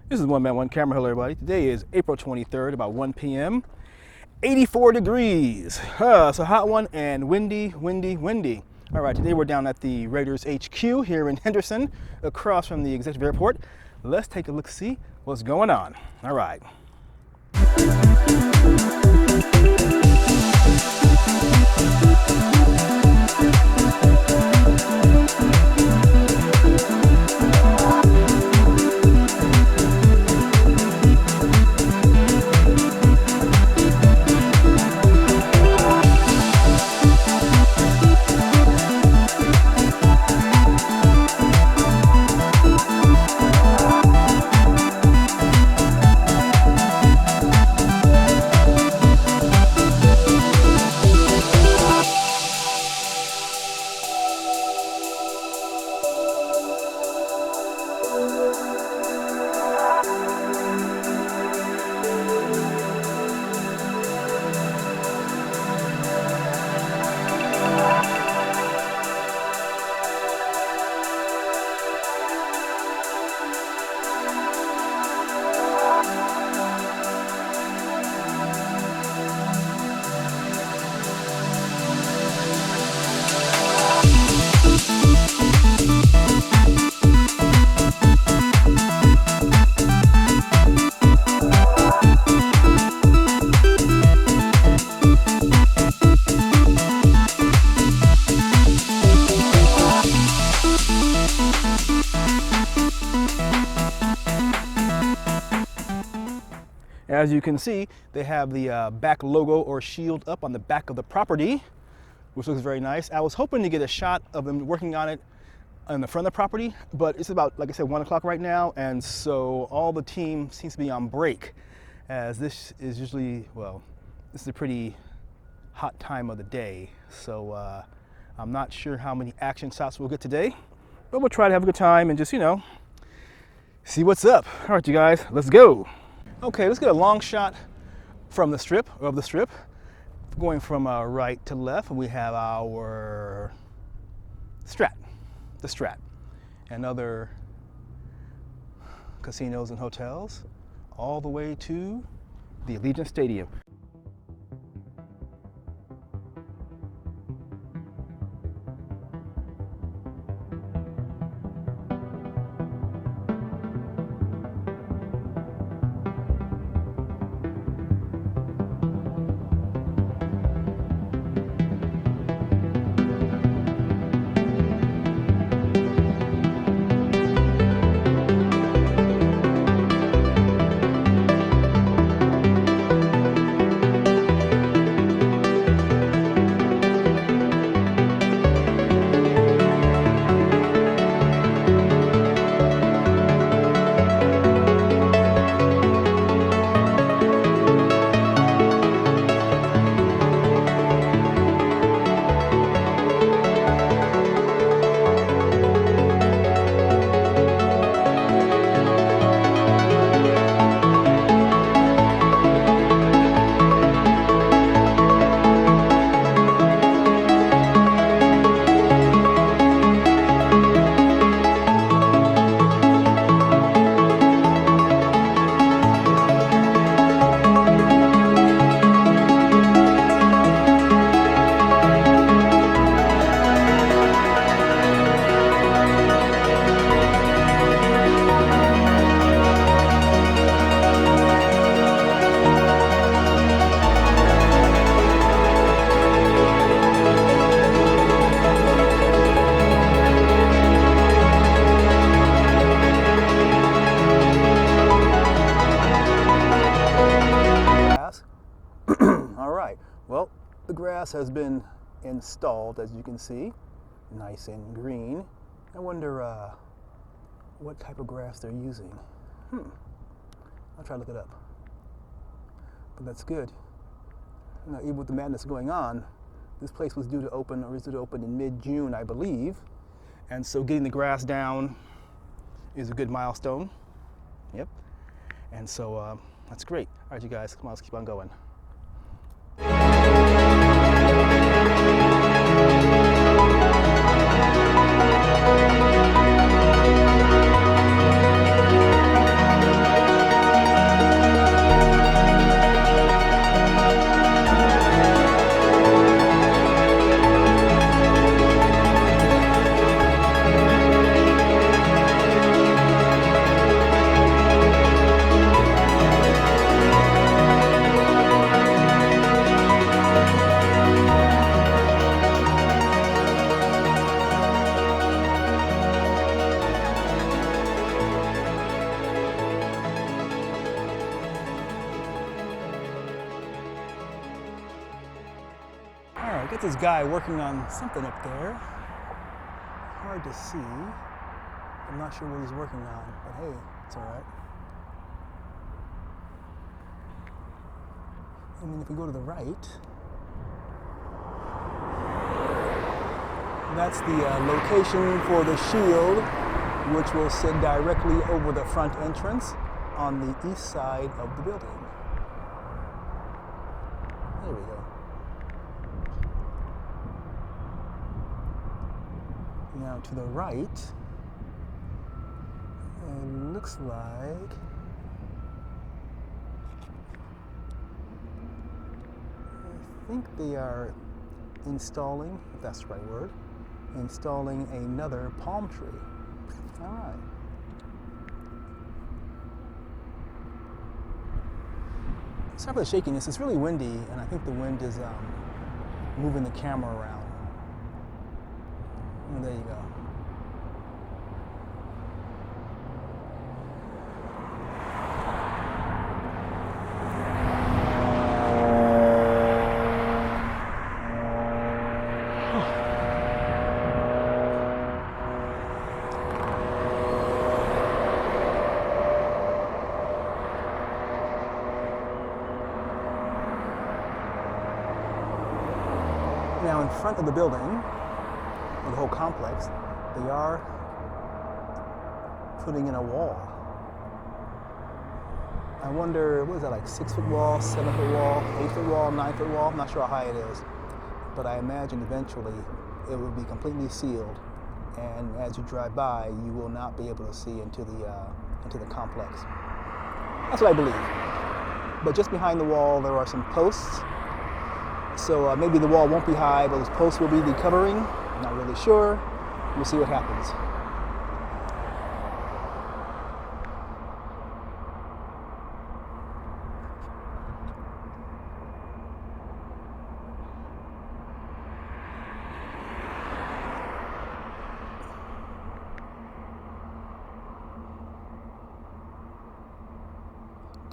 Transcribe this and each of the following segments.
This is OneManOneCamera. Hello everybody. Today is April 23rd, about 1 p.m. 84 degrees. It's a hot one and windy. All right, today we're down at the Raiders HQ here in Henderson, across from the executive airport. Let's take a look, see what's going on. All right. As you can see, they have the back logo or shield up on the back of the property, which looks very nice. I was hoping to get a shot of them working on it on the front of the property, but it's about, like I said, 1 o'clock right now, and so all the team seems to be on break, as this is usually, well, this is a pretty hot time of the day, so I'm not sure how many action shots we'll get today, but we'll try to have a good time and just, you know, see what's up. All right, you guys, let's go. Okay, let's get a long shot from the strip, or of the strip, going from right to left. We have our Strat, the Strat, and other casinos and hotels, all the way to the Allegiant Stadium. All right, well, the grass has been installed, as you can see, nice and green. I wonder what type of grass they're using. I'll try to look it up. But that's good. You know, even with the madness going on, this place was due to open, or is due to open in mid-June, I believe. And so getting the grass down is a good milestone. Yep. And so that's great. All right, you guys, come on, let's keep on going. What's this guy working on something up there? Hard to see. I'm not sure what he's working on, but hey, it's all right. And then if we go to the right, that's the location for the shield, which will sit directly over the front entrance on the east side of the building. There we go. Now to the right, it looks like I think they are installing, if that's the right word, installing another palm tree. All right. Sorry for the shakiness. It's really windy, and I think the wind is moving the camera around. And there you go. Now in front of the building, or the whole complex, they are putting in a wall. I wonder, what is that, like 6-foot wall, 7-foot wall, 8-foot wall, 9-foot wall? I'm not sure how high it is, but I imagine eventually it will be completely sealed, and as you drive by, you will not be able to see into the complex. That's what I believe. But just behind the wall, there are some posts. So maybe the wall won't be high, but those posts will be the covering. I'm not really sure. We'll see what happens.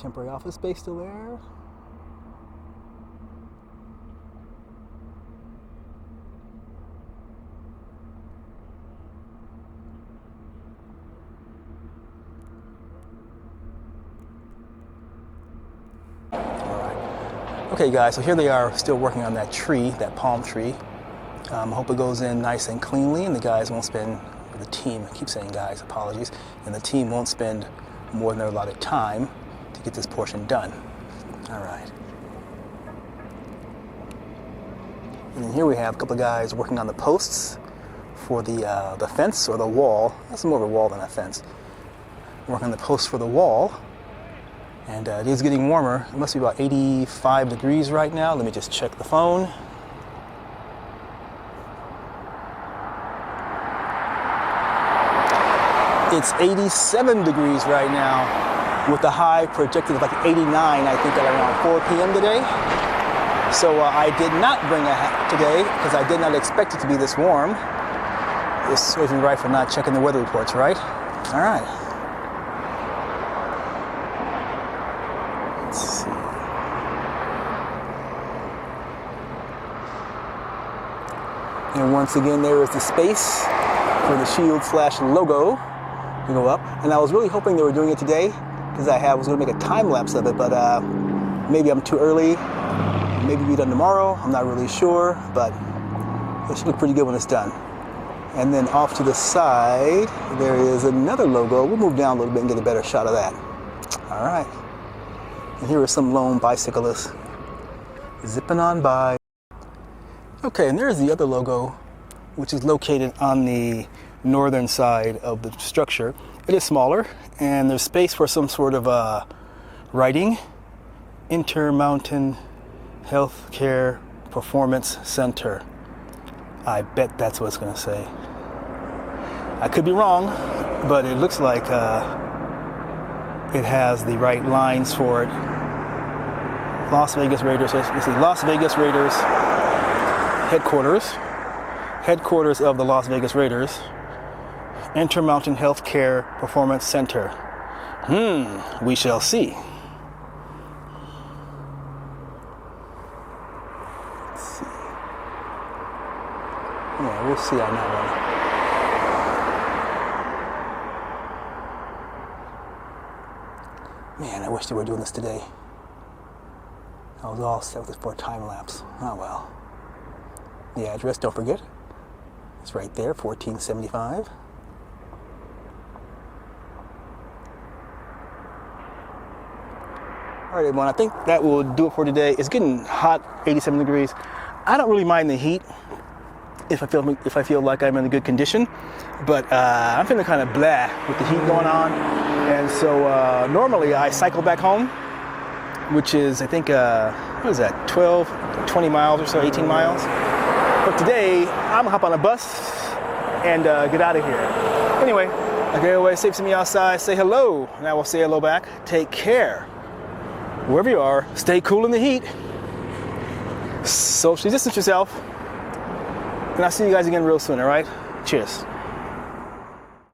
Temporary office space still there. Okay guys, so here they are still working on that tree, that palm tree. I hope it goes in nice and cleanly, and the guys won't spend, the team, I keep saying guys, apologies, and the team won't spend more than their allotted time to get this portion done. All right. And then here we have a couple of guys working on the posts for the fence or the wall. That's more of a wall than a fence. Working on the posts for the wall. And it is getting warmer. It must be about 85 degrees right now. Let me just check the phone. It's 87 degrees right now, with the high projected of like 89, I think, at around 4 p.m. today. So I did not bring a hat today because I did not expect it to be this warm. This serves me right for not checking the weather reports, right? All right. And once again, there is the space for the shield/logo to go up. And I was really hoping they were doing it today because I was going to make a time lapse of it, but maybe I'm too early. Maybe it'll be done tomorrow. I'm not really sure, but it should look pretty good when it's done. And then off to the side, there is another logo. We'll move down a little bit and get a better shot of that. All right. And here are some lone bicyclists zipping on by. Okay, and there's the other logo, which is located on the northern side of the structure. It is smaller, and there's space for some sort of writing. Intermountain Healthcare Performance Center. I bet that's what it's going to say. I could be wrong, but it looks like it has the right lines for it. Las Vegas Raiders. Let's see, Las Vegas Raiders headquarters of the Las Vegas Raiders, Intermountain Healthcare Performance Center. We shall see. Let's see. see on that one. Man, I wish they were doing this today. I was all set with this for a time lapse. Oh well. The address, don't forget. It's right there, 1475. All right, everyone, I think that will do it for today. It's getting hot, 87 degrees. I don't really mind the heat if I feel like I'm in a good condition, but I'm feeling kind of blah with the heat going on. And so normally I cycle back home, which is, I think, what is that, 12, 20 miles or so, 18 miles. But today, I'm gonna hop on a bus and get out of here. Anyway, like I always say to me outside, say hello, and I will say hello back. Take care. Wherever you are, stay cool in the heat. Socially distance yourself. And I'll see you guys again real soon, all right? Cheers.